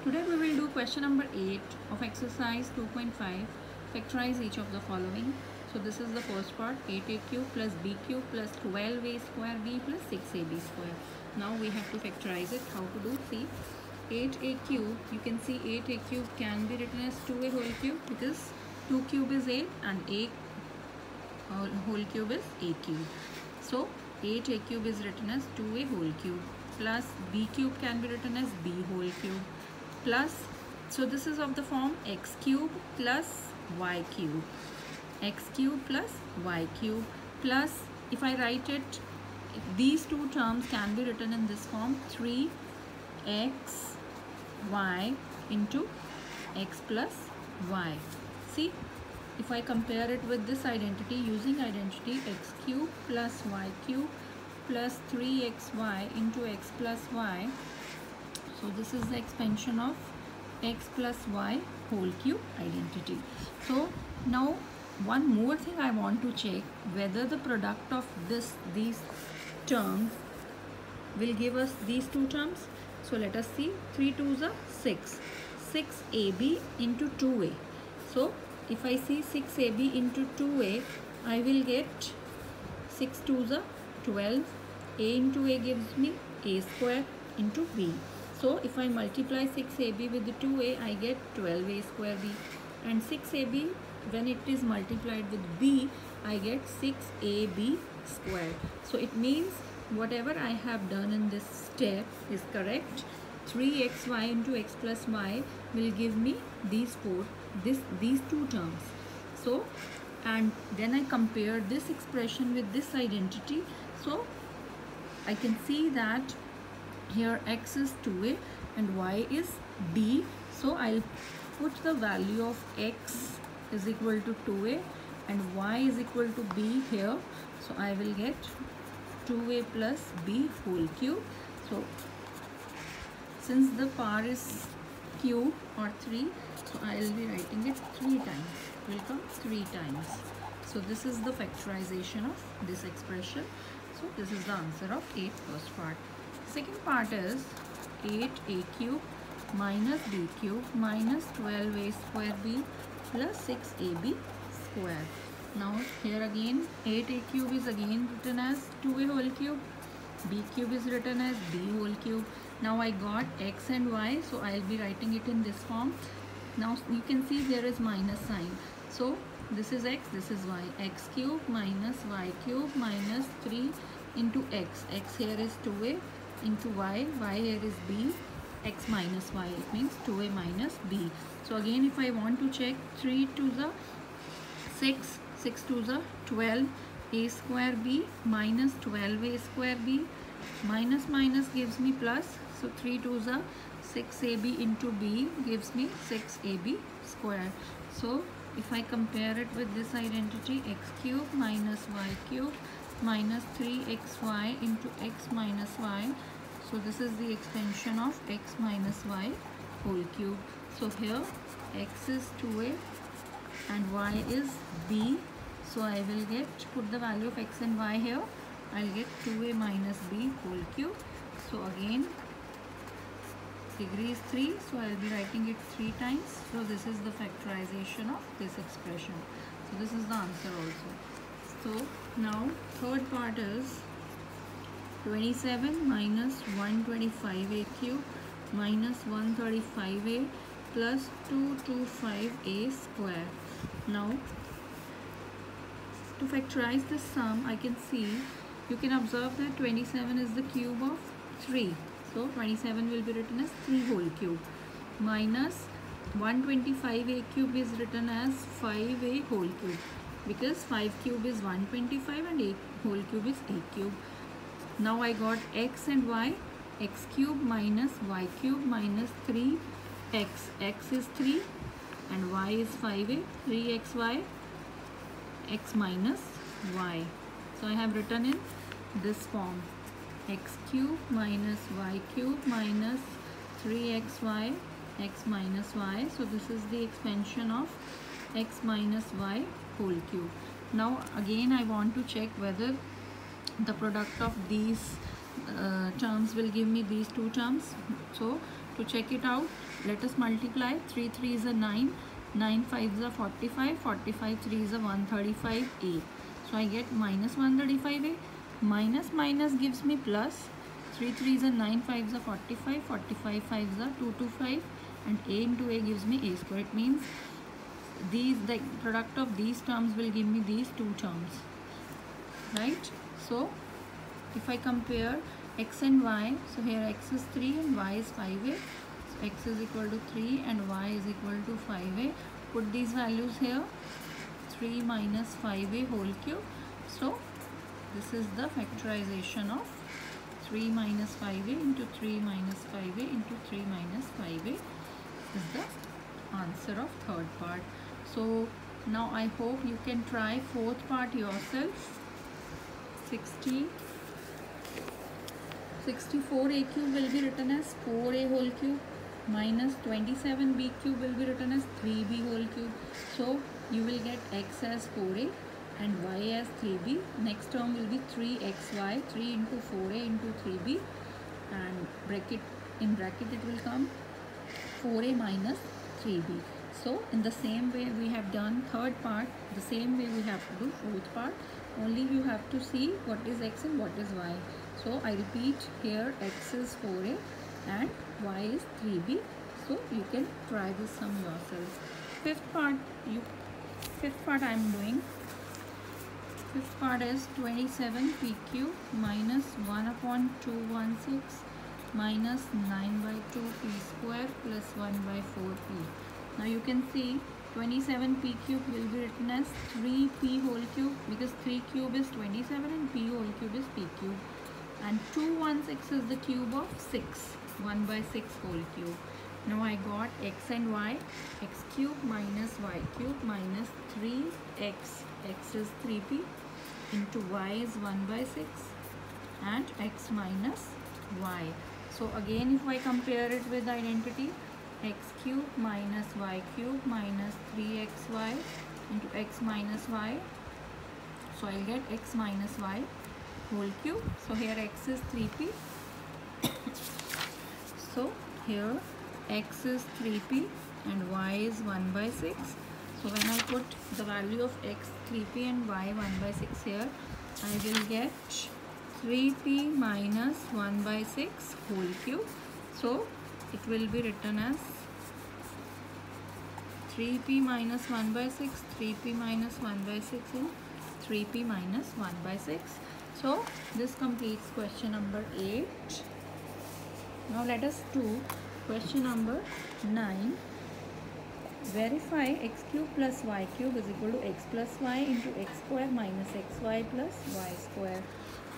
Today we will do question number 8 of exercise 2.5. Factorize each of the following. So this is the first part, 8a cube plus b cube plus 12a square b plus 6ab square. Now we have to factorize it. How to do? See, 8a cube, you can see 8a cube can be written as 2a whole cube because 2 cube is 8 and a whole cube is a cube. So 8a cube is written as 2a whole cube plus b cube can be written as b whole cube plus, so this is of the form x cube plus y cube, x cube plus y cube plus, if I write it, these two terms can be written in this form, 3x y into x plus y. See, if I compare it with this identity, using identity x cube plus y cube plus 3xy into x plus y, so this is the expansion of x plus y whole cube identity. So now one more thing I want to check, whether the product of these terms will give us these two terms. So let us see, 3 2s are 6, 6ab into 2a. So if I see 6ab into 2a, I will get 6 2s are 12, a into a gives me a square into b. So if I multiply 6ab with the 2a, I get 12a square b, and 6ab, when it is multiplied with b, I get 6ab square. So it means whatever I have done in this step is correct. 3xy into x plus y will give me these two terms. So, and then I compare this expression with this identity. So I can see that here x is 2a and y is b. So I'll put the value of x is equal to 2a and y is equal to b here. So I will get 2a plus b whole cube. So since the power is cube or 3, so I will be writing it 3 times. It will come 3 times. So this is the factorization of this expression. So this is the answer of 8 first part. Second part is 8a cube minus b cube minus 12a square b plus 6ab square. Now here again 8a cube is again written as 2a whole cube, b cube is written as b whole cube. Now I got x and y, so I'll be writing it in this form. Now you can see there is minus sign. So this is x, this is y. X cube minus y cube minus 3 into x. X here is 2a into y. Y here is b. X minus y. It means 2a minus b. So again, if I want to check, 3 to the 6, 6 to the 12, a square b minus 12a square b, minus minus gives me plus. So 3 to the 6ab into b gives me 6ab square. So if I compare it with this identity, x cube minus y cube minus 3xy into x minus y. So this is the extension of x minus y whole cube. So here x is 2a and y is b. So I will put the value of x and y here. I'll get 2a minus b whole cube. So again, degree is 3, so I'll be writing it 3 times. So this is the factorization of this expression. So this is the answer also. So now third part is 27 minus 125a cube minus 135a plus 225a square. Now to factorize this sum, I can see, you can observe that 27 is the cube of 3. So 27 will be written as 3 whole cube minus 125a cube is written as 5a whole cube, because 5 cube is 125 and a whole cube is a cube. Now I got x and y, x cube minus y cube minus 3x, x is 3 and y is 5a, 3xy, x minus y. So I have written in this form, x cube minus y cube minus 3xy, x minus y. So this is the expansion of x minus y whole cube. Now again I want to check whether the product of these terms will give me these two terms. So So check it out. Let us multiply. 3 3s are 9, 9 5s are 45, 45 3s are 135a. So I get minus 135a. Minus minus gives me plus. 3 3s are 9, 5s are 45, 45 5s are 225, and a into a gives me a square. It means the product of these terms will give me these two terms, right? So if I compare x and y, so here x is 3 and y is 5a. So x is equal to 3 and y is equal to 5a. Put these values here. 3 minus 5a whole cube. So this is the factorization of 3 minus 5a into 3 minus 5a into 3 minus 5a is the answer of third part. So now I hope you can try fourth part yourself. 64a cube will be written as 4a whole cube minus 27b cube will be written as 3b whole cube. So you will get x as 4a and y as 3b. Next term will be 3xy, 3 into 4a into 3b, and in bracket it will come 4a minus 3b. So in the same way we have done third part, the same way we have to do fourth part. Only you have to see what is x and what is y. So I repeat, here x is 4a and y is 3b. So you can try this sum yourself. Fifth part I am doing. Fifth part is 27p cube minus 1 upon 216 minus 9 by 2 p square plus 1 by 4p. Now you can see 27p cube will be written as 3p whole cube, because 3 cube is 27 and p whole cube is p cube. And 216 is the cube of 6, 1 by 6 whole cube. Now I got x and y, x cube minus y cube minus 3x, x is 3p, into y is 1 by 6 and x minus y. So again if I compare it with identity, x cube minus y cube minus 3xy into x minus y. So I'll get x minus y whole cube. So here x is 3p. So here x is 3p and y is 1 by 6. So when I put the value of x 3p and y 1 by 6 here, I will get 3p minus 1 by 6 whole cube. So it will be written as 3p minus 1 by 6, 3p minus 1 by 6 and 3p minus 1 by 6. So this completes question number 8. Now let us do question number 9. Verify x cube plus y cube is equal to x plus y into x square minus xy plus y square.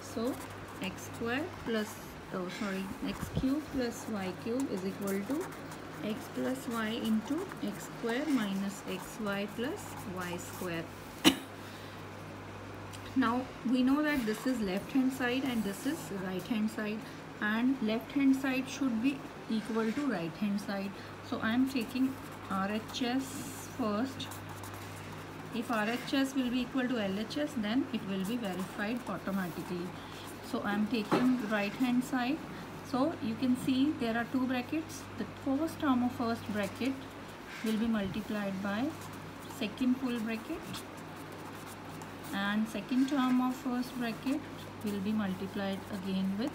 So x square plus x cube plus y cube is equal to x plus y into x square minus xy plus y square. Now we know that this is left hand side and this is right hand side, and left hand side should be equal to right hand side. So I am taking RHS first. If RHS will be equal to LHS, then it will be verified automatically. So I am taking right hand side. So you can see there are two brackets. The first term of first bracket will be multiplied by second full bracket, and second term of first bracket will be multiplied again with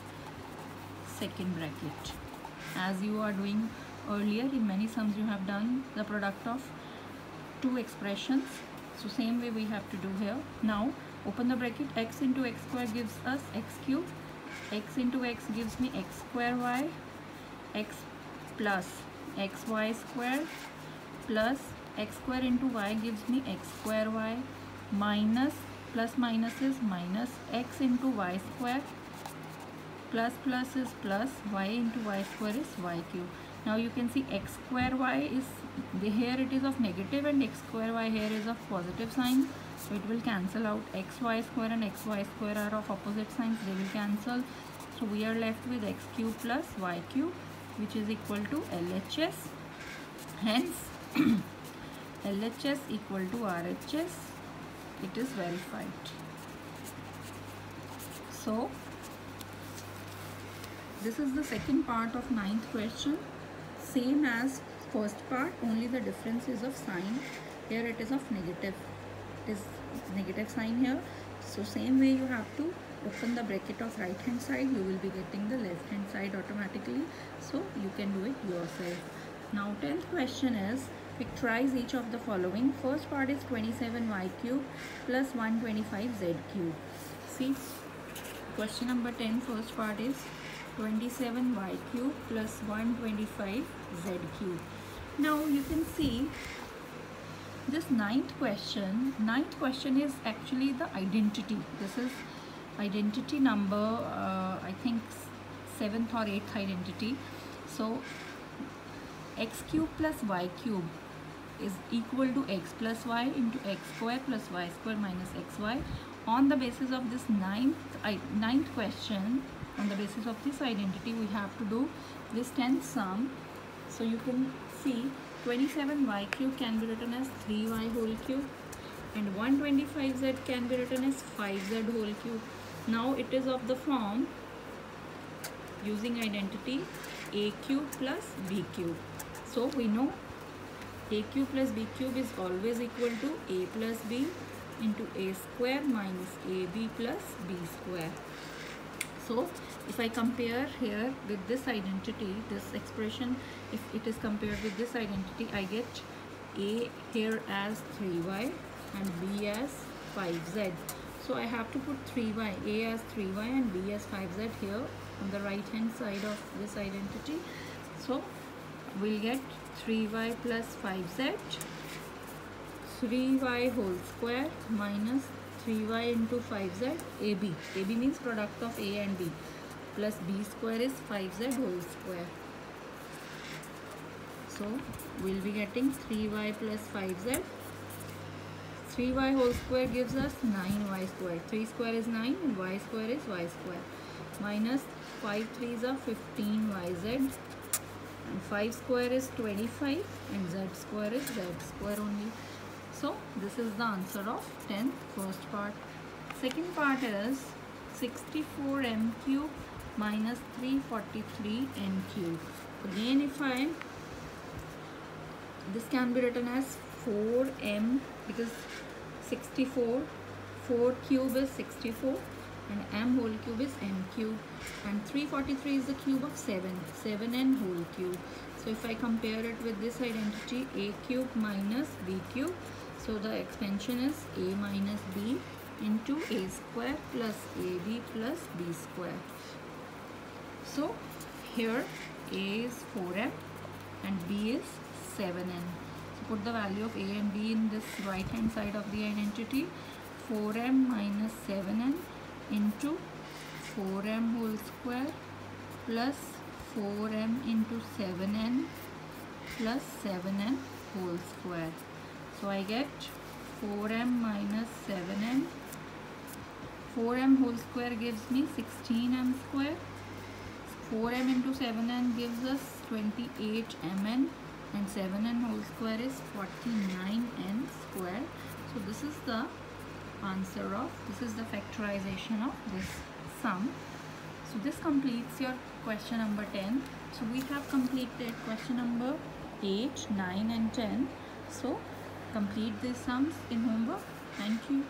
second bracket. As you are doing earlier in many sums, you have done the product of two expressions. So same way we have to do here. Now open the bracket. X into x square gives us x cube. X into x gives me x square y. X plus xy square plus x square into y gives me x square y, minus plus minus is minus x into y square, plus plus is plus, y into y square is y cube. Now you can see x square y is here, it is of negative, and x square y here is of positive sign. So it will cancel out. Xy square and xy square are of opposite signs, they will cancel. So we are left with x cube plus y cube, which is equal to LHS. Hence LHS equal to RHS. It is verified. So this is the second part of 9th question. same as first part, only the difference is of sign. Here it is of negative, it is negative sign here. So same way you have to open the bracket of right hand side, you will be getting the left hand side automatically. So you can do it yourself. Now 10th question is, factorize each of the following. First part is 27y cube plus 125z cube. See, question number 10, first part is 27y cube plus 125z cube. Now you can see this ninth question is actually the identity. This is identity number, I think 7th or 8th identity. So x cube plus y cube is equal to x plus y into x square plus y square minus xy. On the basis of this ninth question, on the basis of this identity, we have to do this 10th sum. So you can see 27y cube can be written as 3y whole cube and 125z can be written as 5z whole cube. Now it is of the form, using identity, a cube plus b cube. So we know a cube plus b cube is always equal to a plus b into a square minus ab plus b square. So if I compare here with this identity, this expression, if it is compared with this identity, I get a here as 3y and b as 5z. So I have to put 3y, a as 3y and b as 5z here on the right hand side of this identity. So we'll get 3y plus 5z, 3y whole square minus 3y into 5z, ab. ab means product of a and b, plus b square is 5z whole square. So we'll be getting 3y plus 5z. 3y whole square gives us 9y square. 3 square is 9 and y square is y square. Minus 5 3s are 15yz. And 5 square is 25 and z square is z square only. So this is the answer of 10th first part. Second part is 64m cube minus 343n cube. Again, this can be written as 4m, because 4 cube is 64 and m whole cube is m cube, and 343 is the cube of 7n whole cube. So if I compare it with this identity, a cube minus b cube, so the expansion is a minus b into a square plus ab plus b square. So here a is 4m and b is 7n. So put the value of a and b in this right hand side of the identity. 4m minus 7n into 4m whole square plus 4m into 7n plus 7n whole square. So I get 4m minus 7n. 4m whole square gives me 16m square. 4m into 7n gives us 28mn, and 7n whole square is 49n square. So this is the answer of, this is the factorization of this sum. So this completes your question number 10. So we have completed question number 8, 9 and 10. So complete these sums in homework. Thank you.